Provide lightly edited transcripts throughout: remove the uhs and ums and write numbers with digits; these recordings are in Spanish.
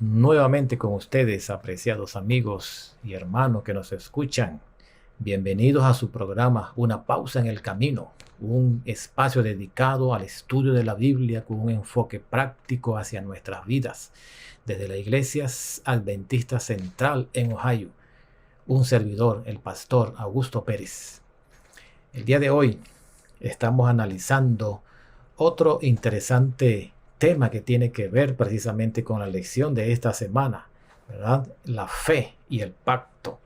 Nuevamente con ustedes, apreciados amigos y hermanos que nos escuchan. Bienvenidos a su programa Una Pausa en el Camino, un espacio dedicado al estudio de la Biblia con un enfoque práctico hacia nuestras vidas, desde la Iglesia Adventista Central en Ohio. Un servidor, el pastor Augusto Pérez. El día de hoy estamos analizando otro interesante tema que tiene que ver precisamente con la lección de esta semana, ¿verdad? La fe y el pacto.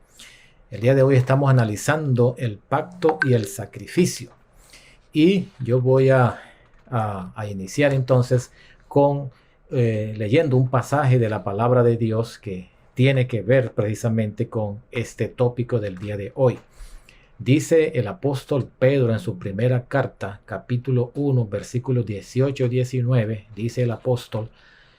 El día de hoy estamos analizando el pacto y el sacrificio. Y yo voy a iniciar entonces con leyendo un pasaje de la palabra de Dios que tiene que ver precisamente con este tópico del día de hoy. Dice el apóstol Pedro en su primera carta, capítulo 1, versículos 18 y 19, dice el apóstol: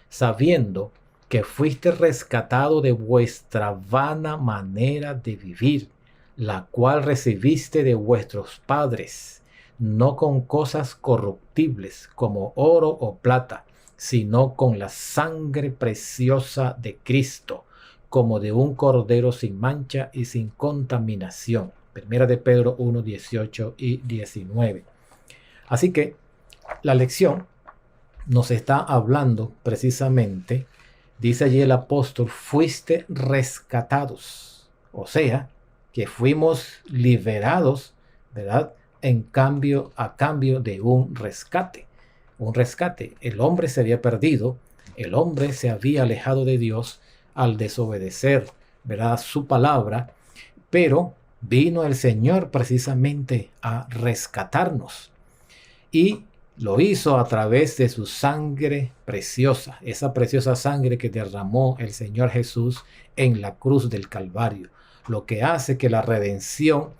sabiendo que fuiste rescatado de vuestra vana manera de vivir, la cual recibiste de vuestros padres, no con cosas corruptibles como oro o plata, sino con la sangre preciosa de Cristo, como de un cordero sin mancha y sin contaminación. Primera de Pedro 1, 18 y 19. Así que la lección nos está hablando precisamente, dice allí el apóstol, fuiste rescatados. O sea, que fuimos liberados, ¿verdad? A cambio de un rescate. Un rescate. El hombre se había perdido, el hombre se había alejado de Dios al desobedecer, ¿verdad?, su palabra, pero vino el Señor precisamente a rescatarnos y lo hizo a través de su sangre preciosa, esa preciosa sangre que derramó el Señor Jesús en la cruz del Calvario, lo que hace que la redención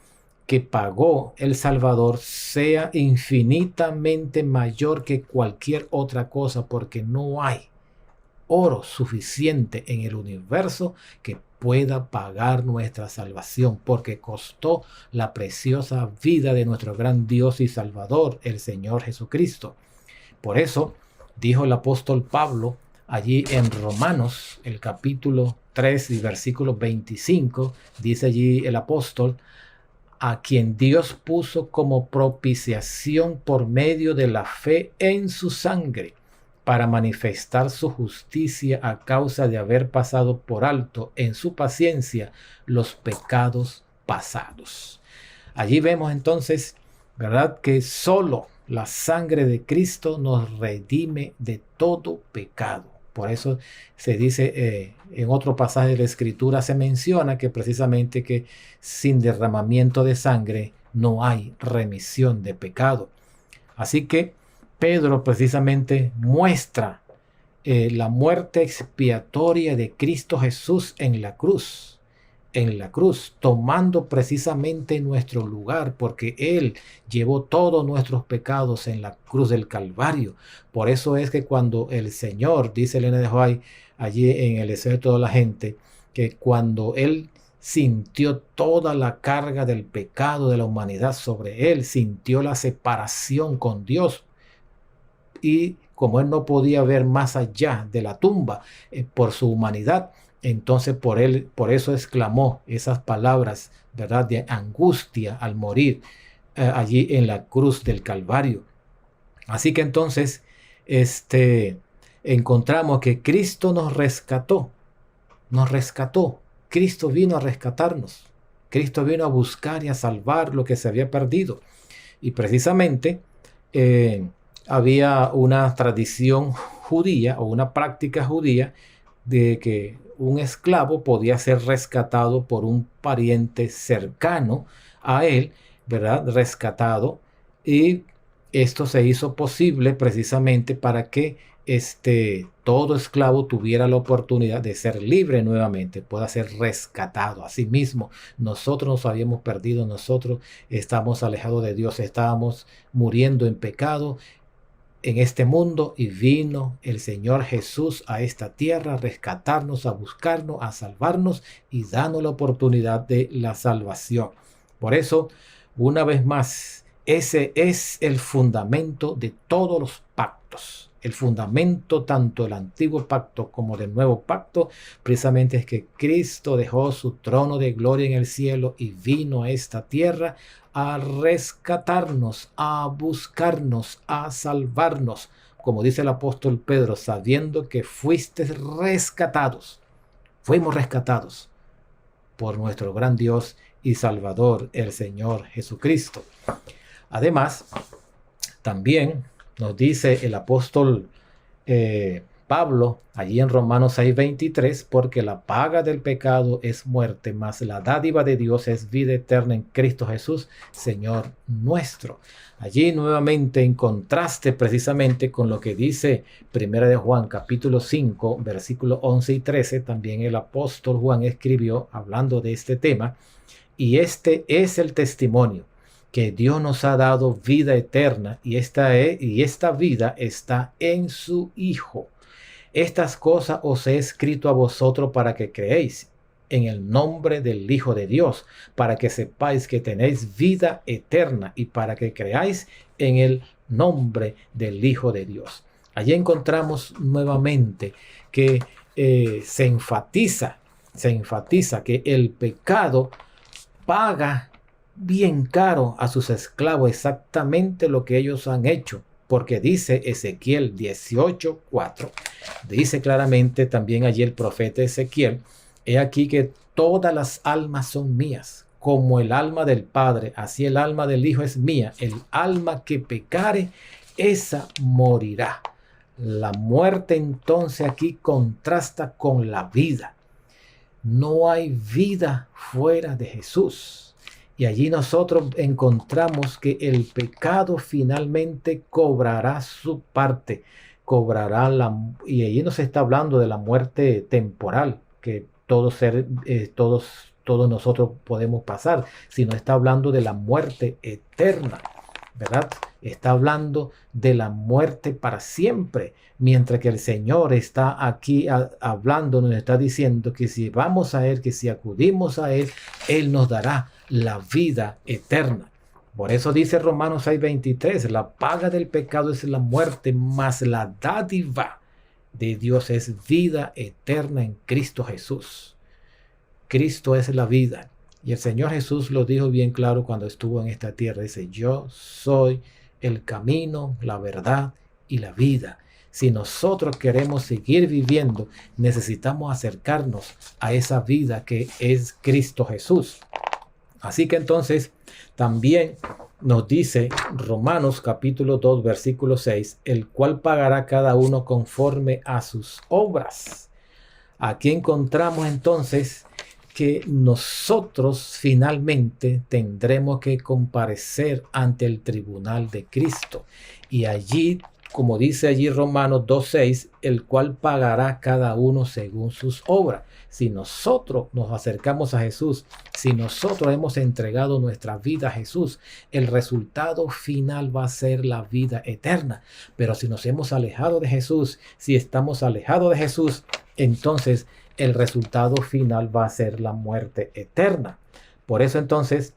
que pagó el Salvador sea infinitamente mayor que cualquier otra cosa, porque no hay oro suficiente en el universo que pueda pagar nuestra salvación, porque costó la preciosa vida de nuestro gran Dios y Salvador, el Señor Jesucristo. Por eso dijo el apóstol Pablo allí en Romanos, el capítulo 3 y versículo 25, dice allí el apóstol: a quien Dios puso como propiciación por medio de la fe en su sangre, para manifestar su justicia a causa de haber pasado por alto en su paciencia los pecados pasados. Allí vemos entonces, ¿verdad?, que solo la sangre de Cristo nos redime de todo pecado. Por eso se dice en otro pasaje de la Escritura, se menciona que precisamente que sin derramamiento de sangre no hay remisión de pecado. Así que Pedro precisamente muestra la muerte expiatoria de Cristo Jesús en la cruz, tomando precisamente nuestro lugar, porque Él llevó todos nuestros pecados en la cruz del Calvario. Por eso es que cuando el Señor, dice Elena de White allí en el Deseo de toda la gente, que cuando Él sintió toda la carga del pecado de la humanidad sobre Él, sintió la separación con Dios, y como Él no podía ver más allá de la tumba por su humanidad, entonces por eso exclamó esas palabras, ¿verdad?, de angustia al morir allí en la cruz del Calvario. Así que entonces encontramos que Cristo nos rescató. Cristo vino a rescatarnos. Cristo vino a buscar y a salvar lo que se había perdido. Y precisamente había una tradición judía o una práctica judía de que un esclavo podía ser rescatado por un pariente cercano a él, ¿verdad?, rescatado, y esto se hizo posible precisamente para que todo esclavo tuviera la oportunidad de ser libre nuevamente, pueda ser rescatado. Asimismo, nosotros nos habíamos perdido, nosotros estamos alejados de Dios, estábamos muriendo en pecado en este mundo y vino el Señor Jesús a esta tierra a rescatarnos, a buscarnos, a salvarnos y darnos la oportunidad de la salvación. Por eso, una vez más, ese es el fundamento de todos los pactos. El fundamento tanto del antiguo pacto como del nuevo pacto precisamente es que Cristo dejó su trono de gloria en el cielo y vino a esta tierra a rescatarnos, a buscarnos, a salvarnos, como dice el apóstol Pedro, sabiendo que fuisteis rescatados, fuimos rescatados por nuestro gran Dios y Salvador, el Señor Jesucristo. Además, también nos dice el apóstol Pablo, allí en Romanos 6:23, porque la paga del pecado es muerte, mas la dádiva de Dios es vida eterna en Cristo Jesús, Señor nuestro. Allí nuevamente en contraste precisamente con lo que dice 1 de Juan capítulo 5, versículos 11 y 13, también el apóstol Juan escribió hablando de este tema, y este es el testimonio, que Dios nos ha dado vida eterna y esta vida está en su Hijo. Estas cosas os he escrito a vosotros para que creéis en el nombre del Hijo de Dios, para que sepáis que tenéis vida eterna y para que creáis en el nombre del Hijo de Dios. Allí encontramos nuevamente que se enfatiza que el pecado paga bien caro a sus esclavos exactamente lo que ellos han hecho, porque dice Ezequiel 18:4, dice claramente también allí el profeta Ezequiel, he aquí que todas las almas son mías, como el alma del Padre, así el alma del Hijo es mía, el alma que pecare, esa morirá. La muerte entonces aquí contrasta con la vida. No hay vida fuera de Jesús. Y allí nosotros encontramos que el pecado finalmente cobrará su parte, y allí nos está hablando de la muerte temporal que todos nosotros podemos pasar, sino está hablando de la muerte eterna, ¿verdad? Está hablando de la muerte para siempre, mientras que el Señor está aquí hablando, nos está diciendo que si vamos a Él, que si acudimos a Él, Él nos dará la vida eterna. Por eso dice Romanos 6:23, la paga del pecado es la muerte, mas la dádiva de Dios es vida eterna en Cristo Jesús. Cristo es la vida. Y el Señor Jesús lo dijo bien claro cuando estuvo en esta tierra. Dice, yo soy el camino, la verdad y la vida. Si nosotros queremos seguir viviendo, necesitamos acercarnos a esa vida que es Cristo Jesús. Así que entonces también nos dice Romanos capítulo 2 versículo 6, el cual pagará cada uno conforme a sus obras. Aquí encontramos entonces que nosotros finalmente tendremos que comparecer ante el tribunal de Cristo. Y allí, como dice allí Romanos 2:6, el cual pagará cada uno según sus obras. Si nosotros nos acercamos a Jesús, si nosotros hemos entregado nuestra vida a Jesús, el resultado final va a ser la vida eterna. Pero si nos hemos alejado de Jesús, si estamos alejados de Jesús, entonces el resultado final va a ser la muerte eterna. Por eso entonces,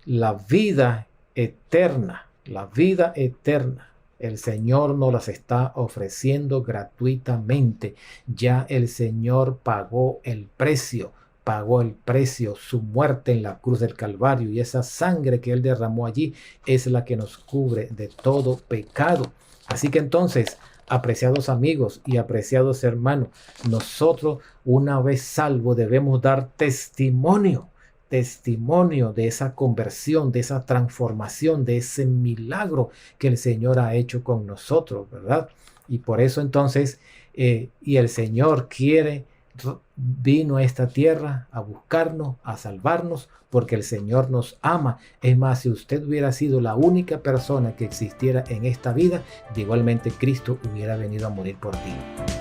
la vida eterna, el Señor nos las está ofreciendo gratuitamente. Ya el Señor pagó el precio, su muerte en la cruz del Calvario, y esa sangre que Él derramó allí es la que nos cubre de todo pecado. Así que entonces, apreciados amigos y apreciados hermanos, nosotros una vez salvos debemos dar testimonio de esa conversión, de esa transformación, de ese milagro que el Señor ha hecho con nosotros, ¿verdad? Y por eso entonces, y el Señor quiere vino a esta tierra a buscarnos, a salvarnos, porque el Señor nos ama. Es más, si usted hubiera sido la única persona que existiera en esta vida, igualmente Cristo hubiera venido a morir por ti.